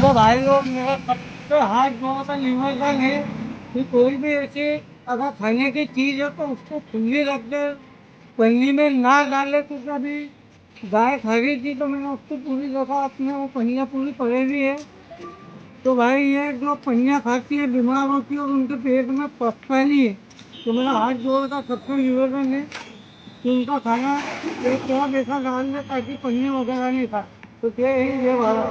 तो भाई लोग मेरा सबसे हाथ जोड़ का निवेदन है कि कोई भी ऐसी अगर खाने की चीज़ है तो उसको खुली रख दे, पन्नी में ना डाले। तो कभी गाय खरीदी तो मैंने उसको पूरी जगह अपने वो पहिया पूरी पड़ेगी है। तो भाई ये जो पहिया खाती है बीमार होती है और उनके पेट में पचता नहीं है। तो मेरा हाथ जोड़ का सबसे निवेदन है कि उनका खाना एक थोड़ा ऐसा डाल दे ताकि पन्नी वगैरह नहीं खा। तो क्या यही ये वाला